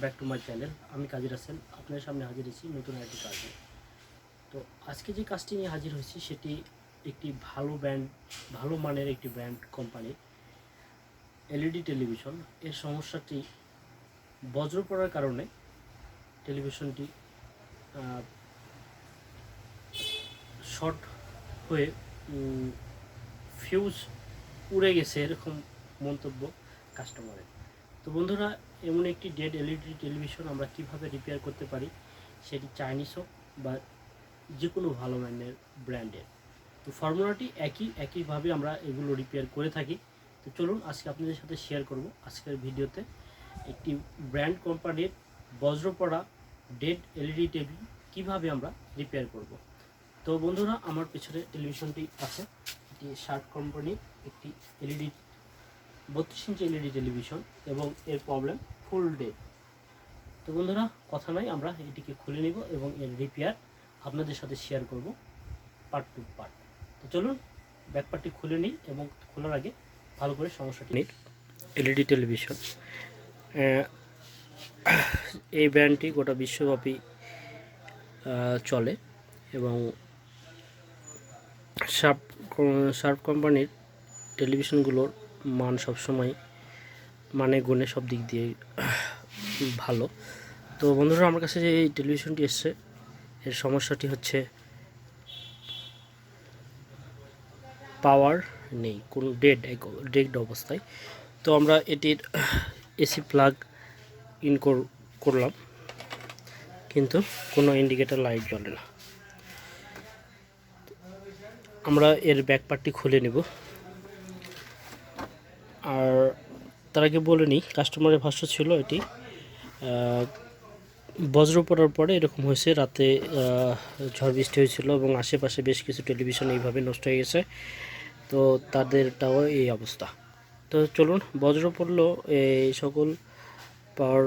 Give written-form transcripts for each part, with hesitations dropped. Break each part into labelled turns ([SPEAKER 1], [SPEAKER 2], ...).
[SPEAKER 1] Back to my channel. আমি কাজী রাসেল আপনাদের সামনে হাজির হয়েছি নতুন একটি কাজে। তো আজকে যে কাজটি নিয়ে হাজির হয়েছি সেটি একটি ভালো মানের একটি ব্র্যান্ড কোম্পানি এলইডি টেলিভিশন। এর সমস্যাটি বজ্র পড়ার কারণে টেলিভিশনটি শর্ট হয়ে ফিউজ উড়ে গেছে, এরকম মন্তব্য কাস্টমারের। তো বন্ধুরা, এমন একটি ডেড এলইডি টেলিভিশন আমরা কিভাবে রিপেয়ার করতে পারি, সেটি চাইনিজ হোক বা যে কোনো ভালো মানের ব্র্যান্ডের। তো ফর্মুলাটি একইভাবে আমরা এগুলো রিপেয়ার করে থাকি। তো চলুন আজকে আপনাদের সাথে শেয়ার করব আজকের ভিডিওতে একটি ব্র্যান্ড কোম্পানির বজ্রপড়া ডেড এলইডি টিভি কীভাবে আমরা রিপেয়ার করব। তো বন্ধুরা, আমার পেছনে টেলিভিশনটি আছে, এটি শার্প কোম্পানির একটি এলইডি 32 ইঞ্চি এলইডি টেলিভিশন এবং এর প্রবলেম ফুল ডে। তো বন্ধুরা, কথা নয়, আমরা এটিকে খুলে নিব এবং এর রিপেয়ার আপনাদের সাথে শেয়ার করব পার্ট টু পার্ট। তো চলুন ব্যাকপার্টটি খুলে নিই এবং খোলার আগে ভালো করে সমস্যাটি এলইডি টেলিভিশন। এই ব্র্যান্ডটি গোটা বিশ্বব্যাপী চলে এবং শার্প কোম্পানির টেলিভিশনগুলোর মান সবসময় গুণে সব দিক দিয়ে ভালো। তো বন্ধুরা, আমার কাছে যে এই টেলিভিশনটি এসছে, এর সমস্যাটি হচ্ছে পাওয়ার নেই, কোনো ডেড অবস্থায়। তো আমরা এটির এসি প্লাগ ইন করলাম, কিন্তু কোনো ইন্ডিকেটর লাইট জ্বলে না। আমরা এর ব্যাক পার্টটি খুলে নেব। আর তার আগে বলে নিই, কাস্টমারের ভাষ্য ছিল এটি বজ্র পড়ার পরে এরকম হয়েছে। রাতে ঝড় বৃষ্টি হয়েছিল এবং আশেপাশে বেশ কিছু টেলিভিশন এইভাবে নষ্ট হয়ে গেছে। তো তাদেরটাও এই অবস্থা। তো চলুন, বজ্র পড়লো এই সকল পাওয়ার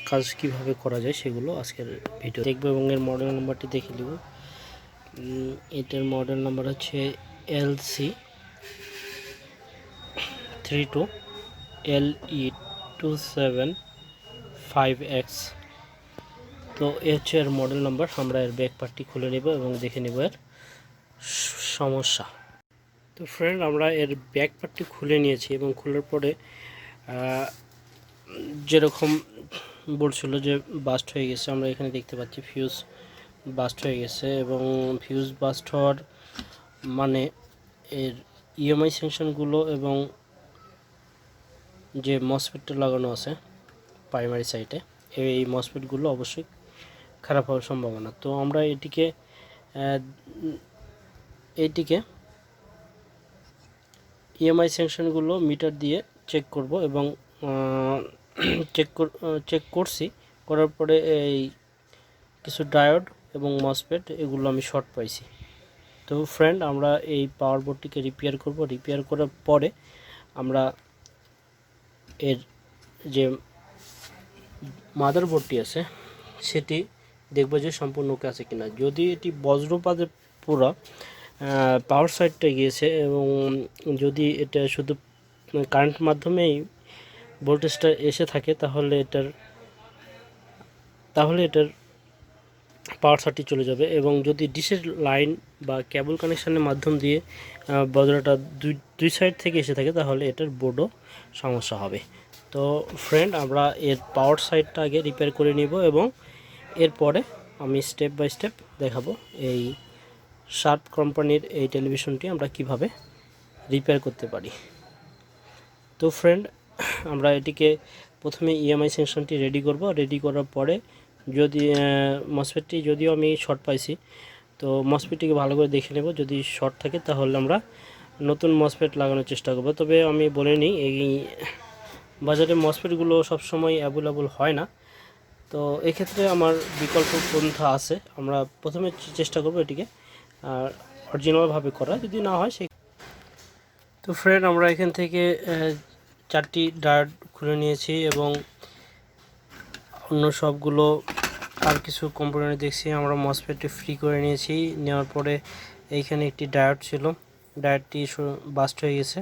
[SPEAKER 1] কাজ কিভাবে করা যায় সেগুলো আজকের ভিডিও দেখবো এবং এর মডেল নাম্বারটি দেখে নেব। এটার মডেল নাম্বার হচ্ছে LC32LE275X। তো এ হচ্ছে এর মডেল নাম্বার। আমরা এর ব্যাক পার্টটি খুলে নেব এবং দেখে নেব এর সমস্যা। তো ফ্রেন্ড, আমরা এর ব্যাক পার্টটি খুলে নিয়েছি এবং খোলার পরে যেরকম বলছিল যে বাস্ট হয়ে গেছে, আমরা এখানে দেখতে পাচ্ছি ফিউজ বাস্ট হয়ে গেছে। এবং ফিউজ বাস্ট হওয়ার মানে এর ইএমআই সেকশনগুলো এবং যে মসফেটটা লাগানো আছে প্রাইমারি সাইটে, এই মসফেটগুলো অবশ্যই খারাপ হওয়ার সম্ভাবনা। তো আমরা এইটিকে ইএমআই সেকশনগুলো মিটার দিয়ে চেক করব এবং চেক করছি। করার পরে এই কিছু ডায়োড এবং মসফেট এগুলো আমি শর্ট পাইছি। তো ফ্রেন্ড, আমরা এই পাওয়ার বোর্ডটিকে রিপেয়ার করব। রিপেয়ার করার পরে আমরা এর যে মাদার বোর্ডটি আছে সেটি দেখব যে সম্পূর্ণ ওকে আছে কিনা। যদি এটি বজ্রপাতে পুরো পাওয়ার সাইডটা গিয়েছে এবং যদি এটা শুধু কারেন্ট মাধ্যমেই ভোল্টেজটা এসে থাকে, তাহলে এটার পাওয়ার সাইডটি চলে যাবে। এবং যদি ডিশের লাইন বা কেবল কানেকশানের মাধ্যম দিয়ে বজ্রটা দুই সাইড থেকে এসে থাকে, তাহলে এটার বোর্ডও সমস্যা হবে। তো ফ্রেন্ড, আমরা এর পাওয়ার সাইডটা আগে রিপেয়ার করে নিব এবং এরপরে আমি স্টেপ বাই স্টেপ দেখাবো এই শার্প কোম্পানির এই টেলিভিশনটি আমরা কিভাবে রিপেয়ার করতে পারি। তো ফ্রেন্ড, আমরা এটিকে প্রথমে ইএমআই সেকশনটি রেডি করব। রেডি করার পরে যদি মসফেটটি যদিও আমি শর্ট পাইছি, তো মসফেটটিকে ভালো করে দেখে নেব। যদি শর্ট থাকে তাহলে আমরা নতুন মসফেট লাগানোর চেষ্টা করব। তবে আমি বলে নিই, এই বাজারে মসফেটগুলো সবসময় অ্যাভেলেবল হয় না। তো এক্ষেত্রে আমার বিকল্প পন্থা আছে। আমরা প্রথমে চেষ্টা করব এটিকে অরিজিনালভাবে করা, যদি না হয় সেই। তো ফ্রেন্ড, আমরা এখান থেকে 4টি ডায়োড খুলে নিয়েছি এবং অন্য সবগুলো আর কিছু কম্পোনেন্ট দেখছি। আমরা মসফেটটি ফ্রি করে নিয়েছি। নেওয়ার পরে এইখানে একটি ডায়োড ছিল, ডায়োডটি বাস্ট হয়ে গেছে।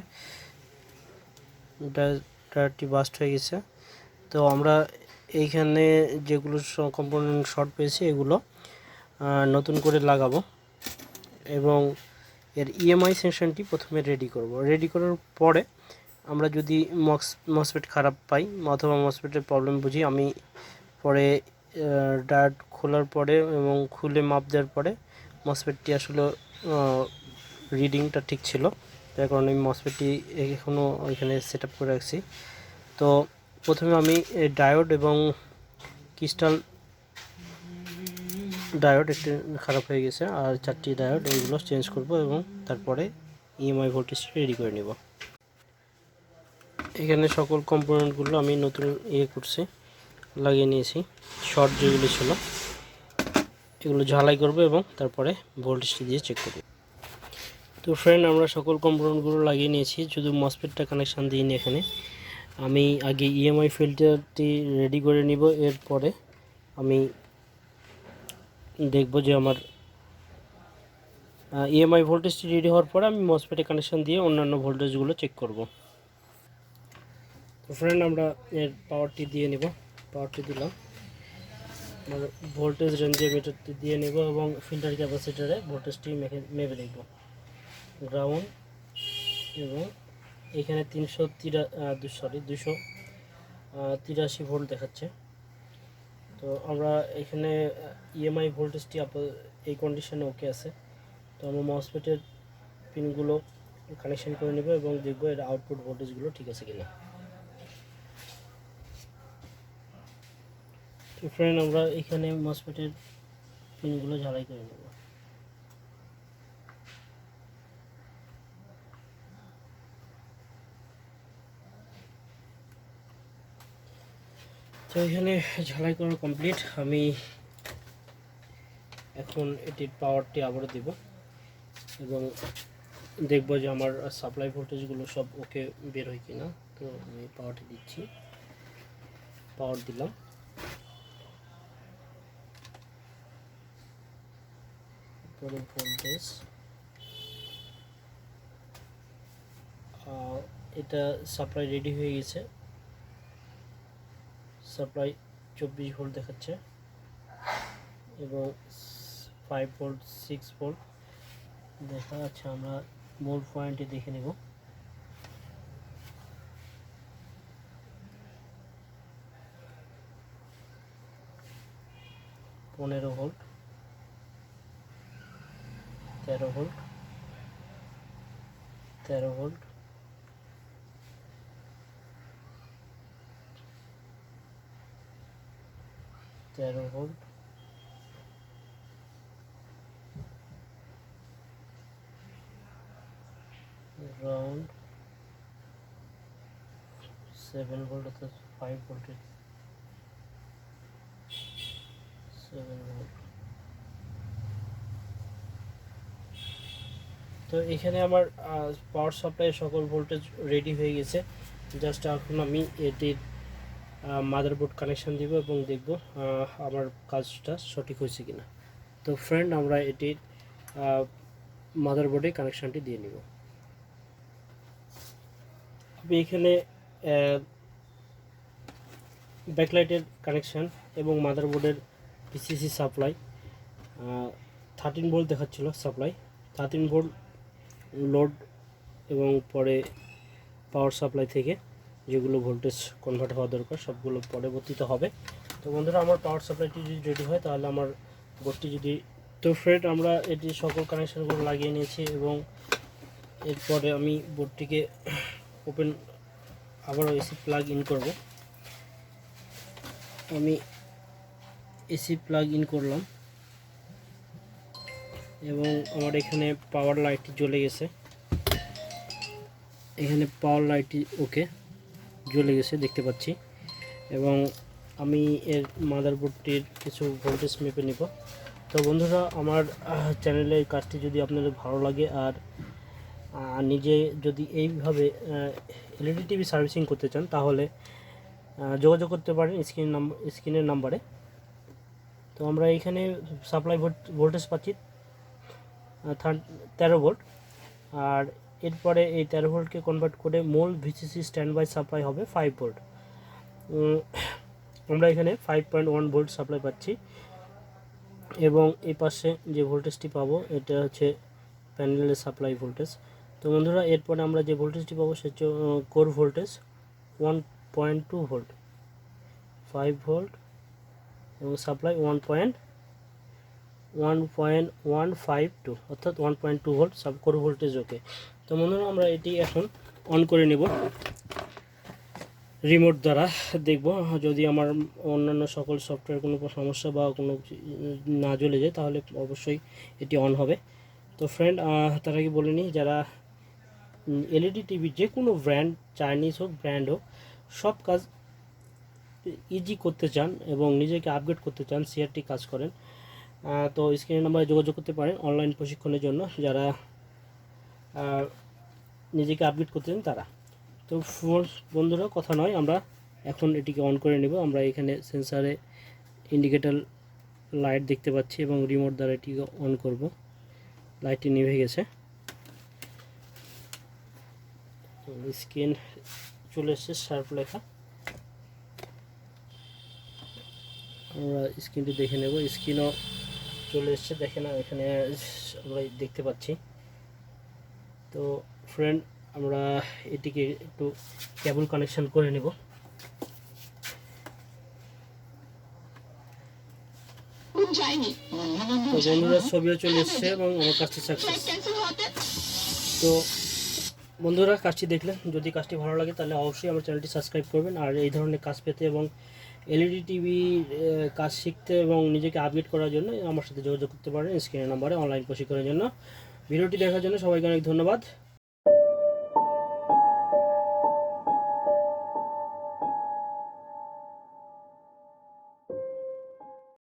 [SPEAKER 1] ডায়োডটি বাস্ট হয়ে গেছে। তো আমরা এইখানে যেগুলো কম্পোনেন্ট শর্ট পেয়েছি এগুলো নতুন করে লাগাবো এবং এর ইএমআই সেকশনটি প্রথমে রেডি করব। রেডি করার পরে আমরা যদি মসফেট খারাপ পাই অথবা মসফেটের প্রবলেম বুঝি, আমি পরে ডায়োড খোলার পরে এবং খুলে মাপ দেওয়ার পরে মসফেটটি আসলে রিডিংটা ঠিক ছিল, যার কারণে আমি মসফেটটি এখনও এখানে সেট আপ করে রাখছি। তো প্রথমে আমি ডায়োড এবং ক্রিস্টাল ডায়োড একটি খারাপ হয়ে গেছে, আর 4টি ডায়োড এইগুলো চেঞ্জ করব এবং তারপরে ইএমআই ভোল্টেজটি রেডি করে নেব। এখানে সকল কম্পোনেন্টগুলো আমি নতুন করছি, লাগিয়ে নিয়েছি। শর্ট যেগুলো ছিল এগুলো ঝালাই করব এবং তারপরে ভোল্টেজটি দিয়ে চেক করব। তো ফ্রেন্ড, আমরা সকল কম্পোনেন্টগুলো লাগিয়ে নিয়েছি, শুধু মসফেটটা কানেকশান দিইনি। এখানে আমি আগে ইএমআই ফিল্টারটি রেডি করে নিব, এরপরে আমি দেখব যে আমার ইএমআই ভোল্টেজটি রেডি হওয়ার পরে আমি মসফেটে কানেকশান দিয়ে অন্যান্য ভোল্টেজগুলো চেক করব। তো ফ্রেন্ড, আমরা এর পাওয়ারটি দিয়ে নেব। পাওয়ারটি দিলাম, ভোল্টেজ রেঞ্জে মিটারটি দিয়ে নেব এবং ফিল্টার ক্যাপাসিটারে ভোল্টেজটি মেপে দেখব। গ্রাউন্ড এবং এখানে 283 ভোল্ট দেখাচ্ছে। তো আমরা এখানে ইএমআই ভোল্টেজটি এই কন্ডিশনে ওকে আছে। তো আমরা মসফেটের পিনগুলো কানেকশন করে নেব এবং দেখব এর আউটপুট ভোল্টেজগুলো ঠিক আছে কিনা। তো ফ্রেন্ড, আমরা এখানে মসফেটের পিনগুলো ঝালাই করে নেব। তো এখানে ঝালাই করা কমপ্লিট। আমি এখন এটির পাওয়ারটি আবারও দেব এবং দেখব যে আমার সাপ্লাই ভোল্টেজগুলো সব ওকে বের হয় কিনা। তো আমি পাওয়ারটি দিচ্ছি, পাওয়ার দিলাম। পরে ভোল্টেজ, এটা সাপ্লাই রেডি হয়ে গেছে। সাপ্লাই 24 ভোল্ট দেখাচ্ছে এবং 5 ভোল্ট 6 ভোল্ট দেখা যাচ্ছে। আমরা ভোল্ট পয়েন্টে দেখে নেব। 15 volt, 13 volt, 13 volt, 13 volt, ground 7 volt অর্থাৎ 5 ভোল্টের 7 ভোল্ট। তো এখানে আমার পাওয়ার সাপ্লাই সকল ভোল্টেজ রেডি হয়ে গেছে। জাস্ট এখন আমি এটির মাদারবোর্ড কানেকশান দিব এবং দেখব আমার কাজটা সঠিক হয়েছে কিনা। তো ফ্রেন্ড, আমরা এটির মাদারবোর্ডে কানেকশানটি দিয়ে নিব। আমি এখানে ব্যাকলাইটের কানেকশান এবং মাদারবোর্ডের পিসিসি সাপ্লাই 13 ভোল্ট দেখাচ্ছিল। সাপ্লাই 13 ভোল্ট লোড এবং পরে পাওয়ার সাপ্লাই থেকে যেগুলো ভোল্টেজ কনভার্ট হওয়া দরকার সবগুলো পরবর্তীতে হবে। তো বন্ধুরা, আমার পাওয়ার সাপ্লাইটি যদি রেডি হয় তাহলে আমার বোর্ডটি যদি, তো ফ্রেন্ড, আমরা এটি সকল কানেকশানগুলো লাগিয়ে নিয়েছি এবং এরপরে আমি বোর্ডটিকে ওপেন আবারও এসি প্লাগ ইন করব। আমি এসি প্লাগ ইন করলাম এবং আমার এখানে পাওয়ার লাইটটি জ্বলে গেছে। এখানে পাওয়ার লাইটটি ওকে জ্বলে গেছে দেখতে পাচ্ছি এবং আমি এর মাদারবোর্ডটির কিছু ভোল্টেজ মেপে নেব। তো বন্ধুরা, আমার চ্যানেলের কাজটি যদি আপনাদের ভালো লাগে আর নিজে যদি এইভাবে এলইডি টিভি সার্ভিসিং করতে চান তাহলে যোগাযোগ করতে পারেন স্ক্রিনের নাম্বারে। তো আমরা এইখানে সাপ্লাই ভোল্টেজ পাচ্ছি 13 ভোল্ট, আর এরপরে এই 13 ভোল্টকে কনভার্ট করে মূল ভিসিসি স্ট্যান্ড বাই সাপ্লাই হবে 5 ভোল্ট। আমরা এখানে 5.1 ভোল্ট সাপ্লাই পাচ্ছি এবং এই পাশে যে ভোল্টেজটি পাবো এটা হচ্ছে প্যানেলের সাপ্লাই ভোল্টেজ। তো বন্ধুরা এরপরে আমরা যে ভোল্টেজটি পাবো সেটা হচ্ছে কোর ভোল্টেজ 1.2 ভোল্ট, 5 ভোল্ট এবং সাপ্লাই 1.152 অর্থাৎ 1.2 ভোল্ট সাব কোর ভোল্টেজ। ওকে, তো বন্ধুরা আমরা এটি এখন অন করে নেব রিমোট দ্বারা। দেখব যদি আমার অন্যান্য সকল সফটওয়্যার কোনো সমস্যা বা কোনো না জ্বলে যায় তাহলে অবশ্যই এটি অন হবে। তো ফ্রেন্ড, তার আগে বলে নিই, যারা এলইডি টিভি যে কোনো ব্র্যান্ড, চাইনিজ হোক ব্র্যান্ড হোক, সব কাজ ইজি করতে চান এবং নিজেকে আপগ্রেড করতে চান, সিআরটি কাজ করেন, তো স্ক্রিনের নাম্বারে যোগাযোগ করতে পারেন অনলাইন প্রশিক্ষণের জন্য, যারা নিজেকে আপগ্রেড করতে চান তারা। তো বন্ধুরা কথা নয়, আমরা এখন এটিকে অন করে নেব। আমরা এখানে সেন্সারে ইন্ডিকেটর লাইট দেখতে পাচ্ছি এবং রিমোট দ্বারা এটিকে অন করব। লাইটটি নিভে গেছে, স্ক্রিন চলে এসছে শার্প লেখা। আমরা স্ক্রিনটি দেখে নেব, স্ক্রিনও চলে এসছে, দেখে না এখানে আমরা দেখতে পাচ্ছি। তো ফ্রেন্ড, আমরা এটিকে একটু কেবল কানেকশন করে নেব। তো বন্ধুরা ছবিও চলে এসছে এবং আমার কাজটি সাকসেস। তো বন্ধুরা কাজটি দেখলেন, যদি কাজটি ভালো লাগে তাহলে অবশ্যই আমার চ্যানেলটি সাবস্ক্রাইব করবেন। আর এই ধরনের কাজ পেতে এবং এলইডি টিভি কাজ শিখতে এবং নিজেকে আপগ্রেড করার জন্য আমার সাথে যোগাযোগ করতে পারেন স্ক্রিনের নাম্বারে অনলাইন প্রশিক্ষণের জন্য। ভিডিওটি দেখার জন্য সবাইকে অনেক ধন্যবাদ।